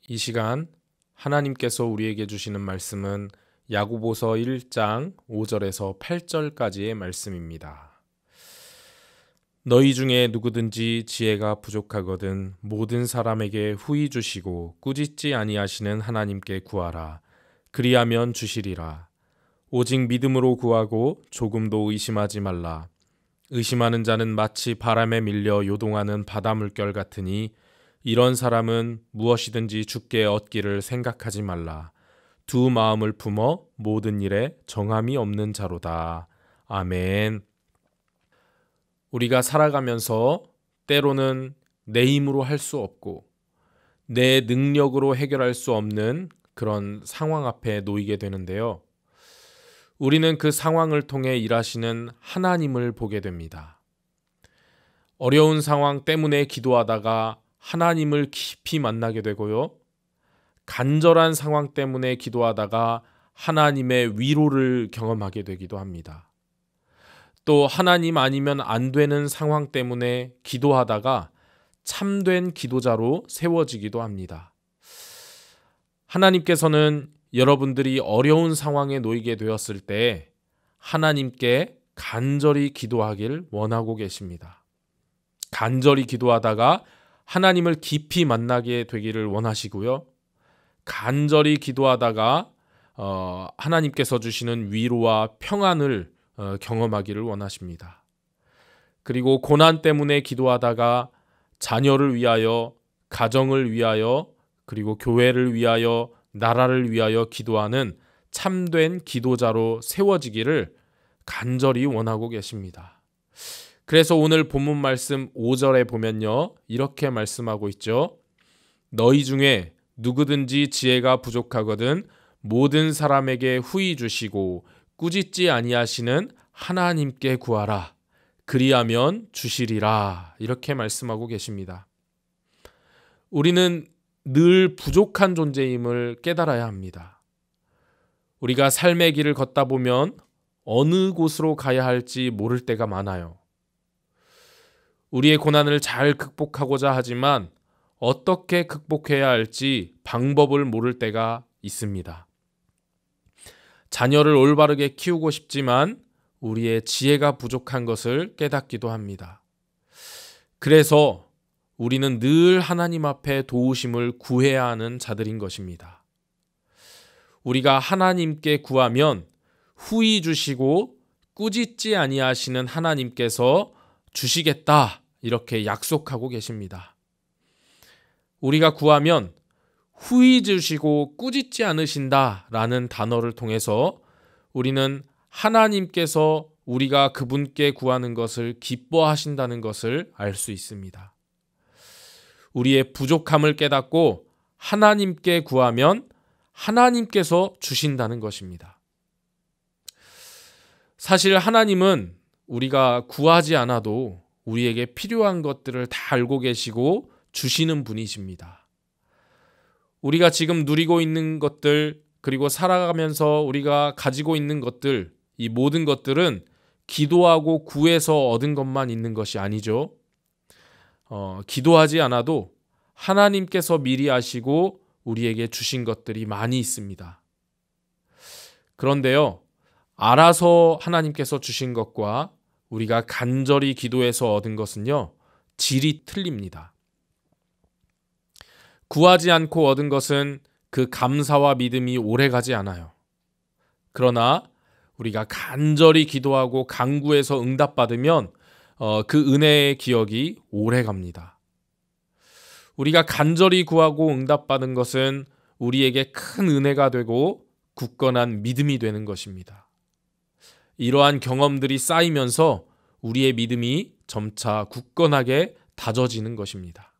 이 시간 하나님께서 우리에게 주시는 말씀은 야고보서 1장 5절에서 8절까지의 말씀입니다. 너희 중에 누구든지 지혜가 부족하거든 모든 사람에게 후히 주시고 꾸짖지 아니하시는 하나님께 구하라. 그리하면 주시리라. 오직 믿음으로 구하고 조금도 의심하지 말라. 의심하는 자는 마치 바람에 밀려 요동하는 바다 물결 같으니 이런 사람은 무엇이든지 주께 얻기를 생각하지 말라. 두 마음을 품어 모든 일에 정함이 없는 자로다. 아멘. 우리가 살아가면서 때로는 내 힘으로 할 수 없고 내 능력으로 해결할 수 없는 그런 상황 앞에 놓이게 되는데요. 우리는 그 상황을 통해 일하시는 하나님을 보게 됩니다. 어려운 상황 때문에 기도하다가 하나님을 깊이 만나게 되고요. 간절한 상황 때문에 기도하다가 하나님의 위로를 경험하게 되기도 합니다. 또 하나님 아니면 안 되는 상황 때문에 기도하다가 참된 기도자로 세워지기도 합니다. 하나님께서는 여러분들이 어려운 상황에 놓이게 되었을 때 하나님께 간절히 기도하길 원하고 계십니다. 간절히 기도하다가 하나님을 깊이 만나게 되기를 원하시고요. 간절히 기도하다가 하나님께서 주시는 위로와 평안을 경험하기를 원하십니다. 그리고 고난 때문에 기도하다가 자녀를 위하여, 가정을 위하여, 그리고 교회를 위하여, 나라를 위하여 기도하는 참된 기도자로 세워지기를 간절히 원하고 계십니다. 그래서 오늘 본문 말씀 5절에 보면요. 이렇게 말씀하고 있죠. 너희 중에 누구든지 지혜가 부족하거든 모든 사람에게 후히 주시고 꾸짖지 아니하시는 하나님께 구하라. 그리하면 주시리라. 이렇게 말씀하고 계십니다. 우리는 늘 부족한 존재임을 깨달아야 합니다. 우리가 삶의 길을 걷다 보면 어느 곳으로 가야 할지 모를 때가 많아요. 우리의 고난을 잘 극복하고자 하지만 어떻게 극복해야 할지 방법을 모를 때가 있습니다. 자녀를 올바르게 키우고 싶지만 우리의 지혜가 부족한 것을 깨닫기도 합니다. 그래서 우리는 늘 하나님 앞에 도우심을 구해야 하는 자들인 것입니다. 우리가 하나님께 구하면 후히 주시고 꾸짖지 아니하시는 하나님께서 주시겠다 이렇게 약속하고 계십니다. 우리가 구하면 후히 주시고 꾸짖지 않으신다라는 단어를 통해서 우리는 하나님께서 우리가 그분께 구하는 것을 기뻐하신다는 것을 알 수 있습니다. 우리의 부족함을 깨닫고 하나님께 구하면 하나님께서 주신다는 것입니다. 사실 하나님은 우리가 구하지 않아도 우리에게 필요한 것들을 다 알고 계시고 주시는 분이십니다. 우리가 지금 누리고 있는 것들, 그리고 살아가면서 우리가 가지고 있는 것들, 이 모든 것들은 기도하고 구해서 얻은 것만 있는 것이 아니죠. 기도하지 않아도 하나님께서 미리 아시고 우리에게 주신 것들이 많이 있습니다. 그런데요, 알아서 하나님께서 주신 것과 우리가 간절히 기도해서 얻은 것은요, 질이 틀립니다. 구하지 않고 얻은 것은 그 감사와 믿음이 오래가지 않아요. 그러나 우리가 간절히 기도하고 간구해서 응답받으면 그 은혜의 기억이 오래갑니다. 우리가 간절히 구하고 응답받은 것은 우리에게 큰 은혜가 되고 굳건한 믿음이 되는 것입니다. 이러한 경험들이 쌓이면서 우리의 믿음이 점차 굳건하게 다져지는 것입니다.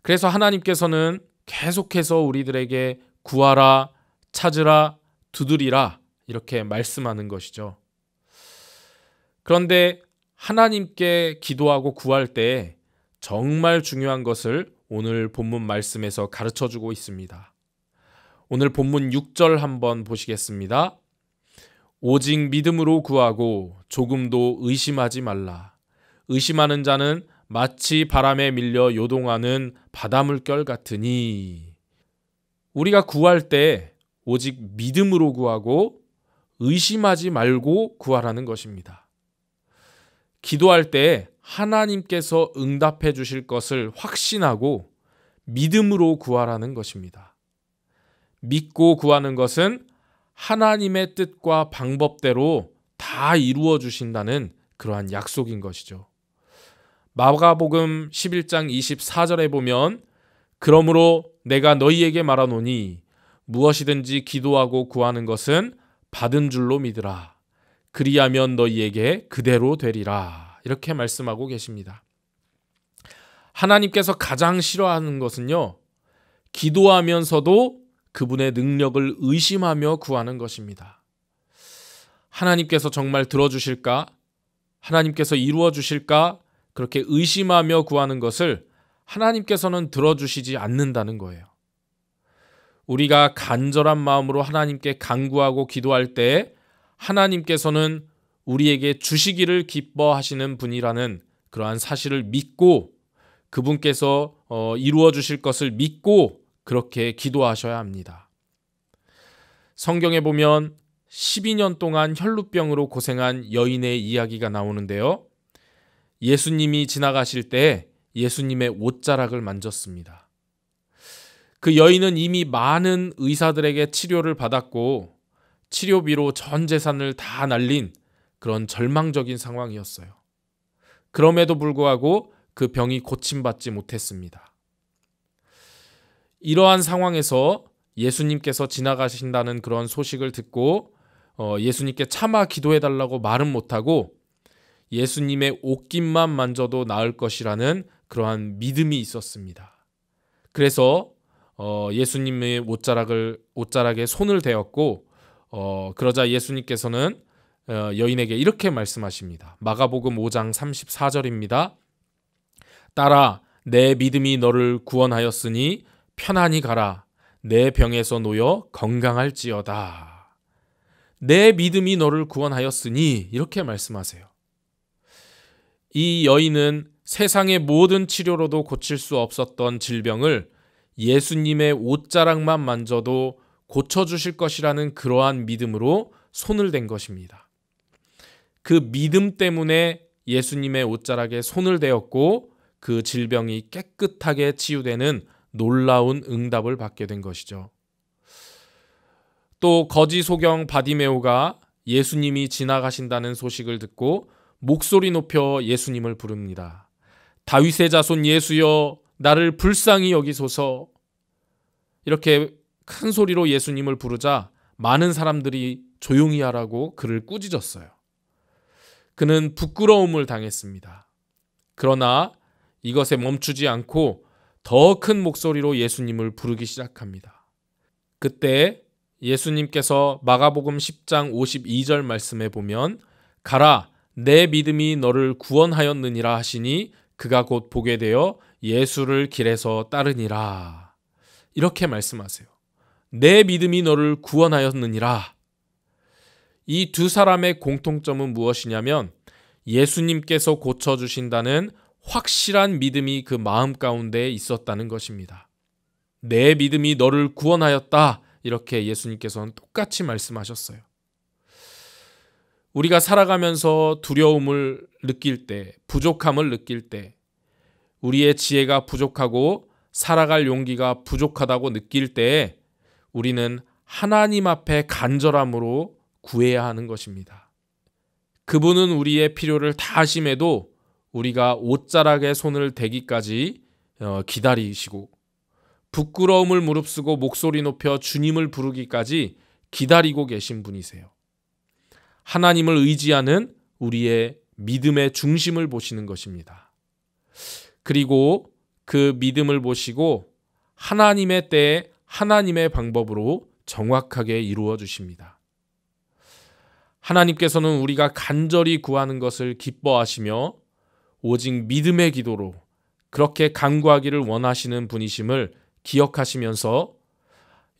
그래서 하나님께서는 계속해서 우리들에게 구하라, 찾으라, 두드리라 이렇게 말씀하는 것이죠. 그런데 하나님께 기도하고 구할 때 정말 중요한 것을 오늘 본문 말씀에서 가르쳐주고 있습니다. 오늘 본문 6절 한번 보시겠습니다. 오직 믿음으로 구하고 조금도 의심하지 말라. 의심하는 자는 마치 바람에 밀려 요동하는 바닷물결 같으니. 우리가 구할 때 오직 믿음으로 구하고 의심하지 말고 구하라는 것입니다. 기도할 때 하나님께서 응답해 주실 것을 확신하고 믿음으로 구하라는 것입니다. 믿고 구하는 것은 하나님의 뜻과 방법대로 다 이루어 주신다는 그러한 약속인 것이죠. 마가복음 11장 24절에 보면 그러므로 내가 너희에게 말하노니 무엇이든지 기도하고 구하는 것은 받은 줄로 믿으라. 그리하면 너희에게 그대로 되리라. 이렇게 말씀하고 계십니다. 하나님께서 가장 싫어하는 것은요, 기도하면서도 그분의 능력을 의심하며 구하는 것입니다. 하나님께서 정말 들어주실까? 하나님께서 이루어 주실까? 그렇게 의심하며 구하는 것을 하나님께서는 들어주시지 않는다는 거예요. 우리가 간절한 마음으로 하나님께 간구하고 기도할 때 하나님께서는 우리에게 주시기를 기뻐하시는 분이라는 그러한 사실을 믿고 그분께서 이루어 주실 것을 믿고 그렇게 기도하셔야 합니다. 성경에 보면 12년 동안 혈루병으로 고생한 여인의 이야기가 나오는데요. 예수님이 지나가실 때 예수님의 옷자락을 만졌습니다. 그 여인은 이미 많은 의사들에게 치료를 받았고 치료비로 전 재산을 다 날린 그런 절망적인 상황이었어요. 그럼에도 불구하고 그 병이 고침받지 못했습니다. 이러한 상황에서 예수님께서 지나가신다는 그런 소식을 듣고 예수님께 차마 기도해달라고 말은 못하고 예수님의 옷깃만 만져도 나을 것이라는 그러한 믿음이 있었습니다. 그래서 예수님의 옷자락에 손을 대었고 그러자 예수님께서는 여인에게 이렇게 말씀하십니다. 마가복음 5장 34절입니다. 딸아, 내 믿음이 너를 구원하였으니 편안히 가라. 내 병에서 놓여 건강할지어다. 내 믿음이 너를 구원하였으니 이렇게 말씀하세요. 이 여인은 세상의 모든 치료로도 고칠 수 없었던 질병을 예수님의 옷자락만 만져도 고쳐주실 것이라는 그러한 믿음으로 손을 댄 것입니다. 그 믿음 때문에 예수님의 옷자락에 손을 대었고 그 질병이 깨끗하게 치유되는 놀라운 응답을 받게 된 것이죠. 또 거지 소경 바디메오가 예수님이 지나가신다는 소식을 듣고 목소리 높여 예수님을 부릅니다. 다윗의 자손 예수여, 나를 불쌍히 여기소서. 이렇게 큰 소리로 예수님을 부르자 많은 사람들이 조용히 하라고 그를 꾸짖었어요. 그는 부끄러움을 당했습니다. 그러나 이것에 멈추지 않고 더 큰 목소리로 예수님을 부르기 시작합니다. 그때 예수님께서 마가복음 10장 52절 말씀에 보면 가라, 내 믿음이 너를 구원하였느니라 하시니 그가 곧 보게 되어 예수를 길에서 따르니라. 이렇게 말씀하세요. 내 믿음이 너를 구원하였느니라. 이 두 사람의 공통점은 무엇이냐면 예수님께서 고쳐주신다는 확실한 믿음이 그 마음 가운데 있었다는 것입니다. 내 믿음이 너를 구원하였다. 이렇게 예수님께서는 똑같이 말씀하셨어요. 우리가 살아가면서 두려움을 느낄 때, 부족함을 느낄 때, 우리의 지혜가 부족하고 살아갈 용기가 부족하다고 느낄 때 우리는 하나님 앞에 간절함으로 구해야 하는 것입니다. 그분은 우리의 필요를 다 아심에도 우리가 옷자락에 손을 대기까지 기다리시고 부끄러움을 무릅쓰고 목소리 높여 주님을 부르기까지 기다리고 계신 분이세요. 하나님을 의지하는 우리의 믿음의 중심을 보시는 것입니다. 그리고 그 믿음을 보시고 하나님의 때에 하나님의 방법으로 정확하게 이루어 주십니다. 하나님께서는 우리가 간절히 구하는 것을 기뻐하시며 오직 믿음의 기도로 그렇게 간구하기를 원하시는 분이심을 기억하시면서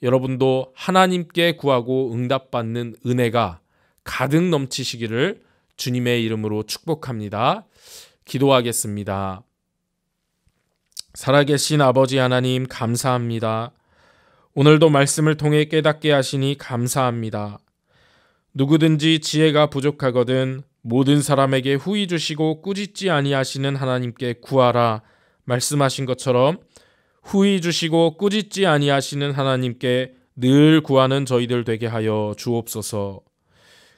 여러분도 하나님께 구하고 응답받는 은혜가 가득 넘치시기를 주님의 이름으로 축복합니다. 기도하겠습니다. 살아계신 아버지 하나님 감사합니다. 오늘도 말씀을 통해 깨닫게 하시니 감사합니다. 누구든지 지혜가 부족하거든 모든 사람에게 후히 주시고 꾸짖지 아니하시는 하나님께 구하라 말씀하신 것처럼 후히 주시고 꾸짖지 아니하시는 하나님께 늘 구하는 저희들 되게 하여 주옵소서.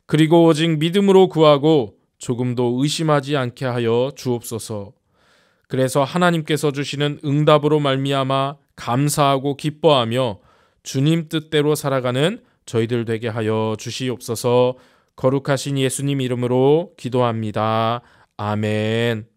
그리고 오직 믿음으로 구하고 조금도 의심하지 않게 하여 주옵소서. 그래서 하나님께서 주시는 응답으로 말미암아 감사하고 기뻐하며 주님 뜻대로 살아가는 저희들 되게 하여 주시옵소서. 거룩하신 예수님 이름으로 기도합니다. 아멘.